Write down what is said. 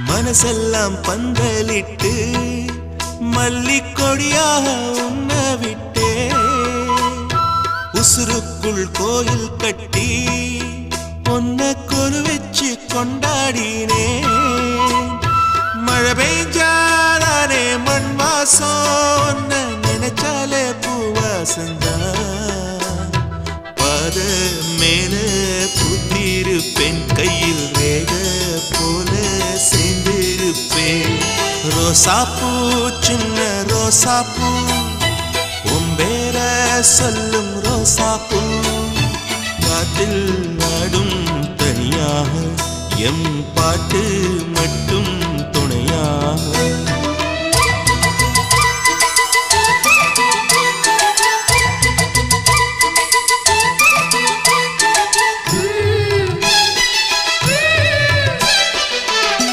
மனசெல்லாம் பந்தலிட்டு மல்லிக்கொடியாக உன்ன விட்டே உசுருக்குள் கோயில் கட்டி பொன்ன கொலு வச்சு கொண்டாடினே மழை பெய்ஞ்சாதானே மண் வாசம் நினைச்சாலே பூவாசந்தா பாத மேல பூத்திருப்பேன் கையில் ரேக போல சேர்ந்திருப்பேன் ரோசாப்பூ சின்ன ரோசாப்பூ உம்பேர சொல்லும் ரோசாப்பூ காட்டில் நாடும் தனியாக எம் பாட்டு